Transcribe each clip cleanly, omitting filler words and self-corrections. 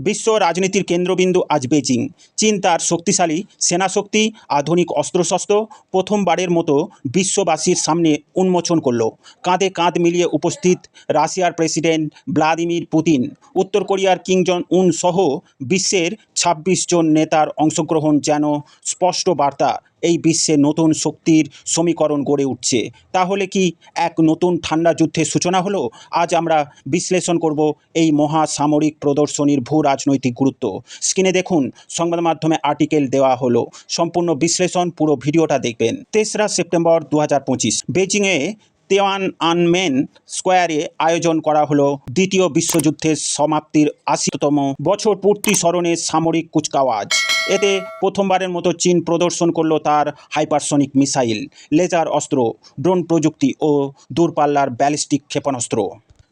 বিশ্ব রাজনীতির কেন্দ্রবিন্দু আজ বেজিং। চীন তার শক্তিশালী সেনাশক্তি, আধুনিক অস্ত্রশস্ত্র প্রথমবারের মতো বিশ্ববাসীর সামনে উন্মোচন করল। কাঁধে কাঁধ মিলিয়ে উপস্থিত রাশিয়ার প্রেসিডেন্ট ভ্লাদিমির পুতিন, উত্তর কোরিয়ার কিম জং উন সহ বিশ্বের ২৬ জন নেতার অংশগ্রহণ যেন স্পষ্ট বার্তা, এই বিশ্বে নতুন শক্তির সমীকরণ গড়ে উঠছে। তাহলে কি এক নতুন ঠান্ডা যুদ্ধের সূচনা হলো? আজ আমরা বিশ্লেষণ করব এই মহাসামরিক প্রদর্শনীর ভূ রাজনৈতিক গুরুত্ব। স্ক্রিনে দেখুন, সংবাদ মাধ্যমে আর্টিকেল দেওয়া হলো, সম্পূর্ণ বিশ্লেষণ পুরো ভিডিওটা দেখবেন। ৩রা সেপ্টেম্বর ২০২৫ বেজিংয়ে তিয়ানআনমেন স্কোয়ারে আয়োজন করা হলো দ্বিতীয় বিশ্বযুদ্ধের সমাপ্তির ৮০তম বছর পূর্তি স্মরণে সামরিক কুচকাওয়াজ। এতে প্রথমবারের মতো চীন প্রদর্শন করল তার হাইপারসনিক মিসাইল, লেজার অস্ত্র, ড্রোন প্রযুক্তি ও দূরপাল্লার ব্যালিস্টিক ক্ষেপণাস্ত্র।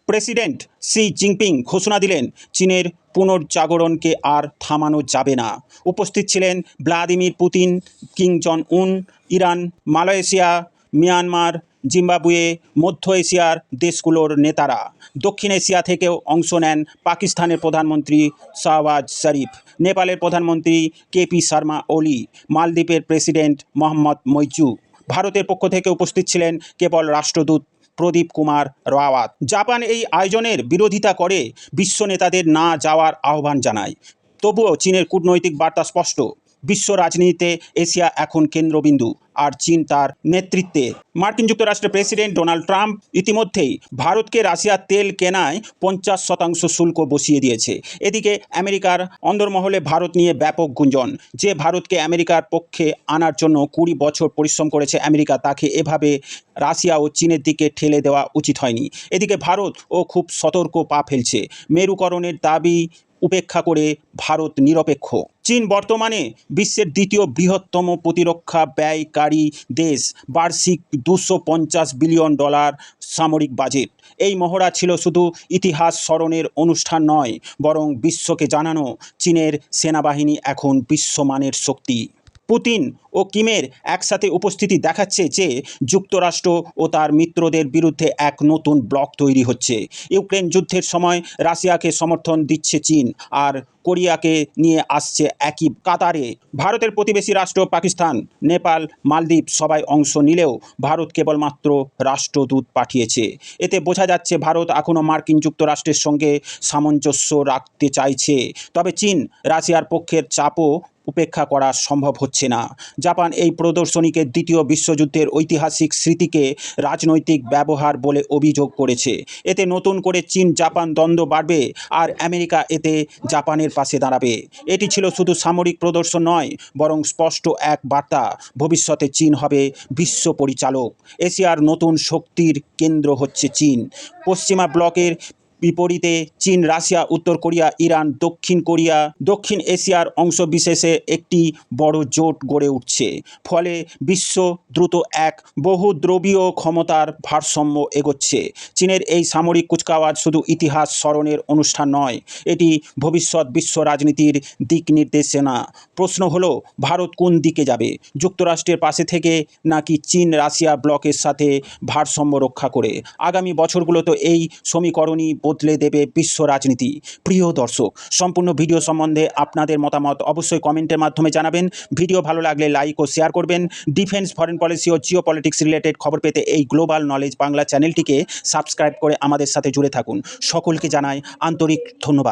প্রেসিডেন্ট শি জিনপিং ঘোষণা দিলেন, চীনের পুনর্জাগরণকে আর থামানো যাবে না। উপস্থিত ছিলেন ভ্লাদিমির পুতিন, কিম জং উন, ইরান, মালয়েশিয়া, মিয়ানমার, জিম্বাবুয়ে, মধ্য এশিয়ার দেশগুলোর নেতারা। দক্ষিণ এশিয়া থেকেও অংশ নেন পাকিস্তানের প্রধানমন্ত্রী শাহবাজ শরীফ, নেপালের প্রধানমন্ত্রী কেপি শর্মা ওলি, মালদ্বীপের প্রেসিডেন্ট মোহাম্মদ মইজু। ভারতের পক্ষ থেকে উপস্থিত ছিলেন কেবল রাষ্ট্রদূত প্রদীপ কুমার রাওয়াত। জাপান এই আয়োজনের বিরোধিতা করে বিশ্ব নেতাদের না যাওয়ার আহ্বান জানায়। তবুও চীনের কূটনৈতিক বার্তা স্পষ্ট, বিশ্ব রাজনীতিতে এশিয়া এখন কেন্দ্রবিন্দু, আর চীন তার নেতৃত্বে। মার্কিন যুক্তরাষ্ট্রের প্রেসিডেন্ট ডোনাল্ড ট্রাম্প ইতিমধ্যেই ভারতকে রাশিয়ার তেল কেনায় ৫০% শুল্ক বসিয়ে দিয়েছে। এদিকে আমেরিকার অন্দরমহলে ভারত নিয়ে ব্যাপক গুঞ্জন, যে ভারতকে আমেরিকার পক্ষে আনার জন্য ২০ বছর পরিশ্রম করেছে আমেরিকা, তাকে এভাবে রাশিয়া ও চীনের দিকে ঠেলে দেওয়া উচিত হয়নি। এদিকে ভারতও খুব সতর্ক পা ফেলছে। মেরুকরণের দাবি উপেক্ষা করে ভারত নিরপেক্ষ। চীন বর্তমানে বিশ্বের দ্বিতীয় বৃহত্তম প্রতিরক্ষা ব্যয়কারী দেশ, বার্ষিক $২৫০ বিলিয়ন সামরিক বাজেট। এই মহড়া ছিল শুধু ইতিহাস স্মরণের অনুষ্ঠান নয়, বরং বিশ্বকে জানানো চীনের সেনাবাহিনী এখন বিশ্বমানের শক্তি। পুতিন ও কিমের একসাথে উপস্থিতি দেখাচ্ছে যে যুক্তরাষ্ট্র ও তার মিত্রদের বিরুদ্ধে এক নতুন ব্লক তৈরি হচ্ছে। ইউক্রেন যুদ্ধের সময় রাশিয়াকে সমর্থন দিচ্ছে চীন, আর কোরিয়াকে নিয়ে আসছে একই কাতারে। ভারতের প্রতিবেশী রাষ্ট্র পাকিস্তান, নেপাল, মালদ্বীপ সবাই অংশ নিলেও ভারত কেবলমাত্র রাষ্ট্রদূত পাঠিয়েছে। এতে বোঝা যাচ্ছে ভারত এখনও মার্কিন যুক্তরাষ্ট্রের সঙ্গে সামঞ্জস্য রাখতে চাইছে। তবে চীন রাশিয়ার পক্ষের চাপও উপেক্ষা করা সম্ভব হচ্ছে না। জাপান এই প্রদর্শনীকে দ্বিতীয় বিশ্বযুদ্ধের ঐতিহাসিক স্মৃতিকে রাজনৈতিক ব্যবহার বলে অভিযোগ করেছে। এতে নতুন করে চীন জাপান দ্বন্দ্ব বাড়বে, আর আমেরিকা এতে জাপানের পাশে দাঁড়াবে। এটি ছিল শুধু সামরিক প্রদর্শন নয়, বরং স্পষ্ট এক বার্তা, ভবিষ্যতে চীন হবে বিশ্ব পরিচালক। এশিয়ার নতুন শক্তির কেন্দ্র হচ্ছে চীন। পশ্চিমা ব্লকের বিপরীতে চীন, রাশিয়া, উত্তর কোরিয়া, ইরান, দক্ষিণ এশিয়ার অংশবিশেষে একটি বড় জোট গড়ে উঠছে। ফলে বিশ্ব দ্রুত এক বহুদ্রবীয় ক্ষমতার ভারসাম্য এগোচ্ছে। চীনের এই সামরিক কুচকাওয়াজ শুধু ইতিহাস স্মরণের অনুষ্ঠান নয়, এটি ভবিষ্যৎ বিশ্ব রাজনীতির দিক নির্দেশনা। প্রশ্ন হলো, ভারত কোন দিকে যাবে? যুক্তরাষ্ট্রের পাশে থেকে, নাকি চীন রাশিয়া ব্লকের সাথে ভারসাম্য রক্ষা করে? আগামী বছরগুলোতে এই সমীকরণই বদলে দেবে বিশ্ব রাজনীতি। প্রিয় দর্শক, সম্পূর্ণ ভিডিও সম্বন্ধে আপনাদের মতামত অবশ্যই কমেন্টের মাধ্যমে জানাবেন। ভিডিও ভালো লাগলে লাইক ও শেয়ার করবেন। ডিফেন্স, ফরেন পলিসি ও জিও পলিটিক্স রিলেটেড খবর পেতে এই গ্লোবাল নলেজ বাংলা চ্যানেলটিকে সাবস্ক্রাইব করে আমাদের সাথে জুড়ে থাকুন। সকলকে জানাই আন্তরিক ধন্যবাদ।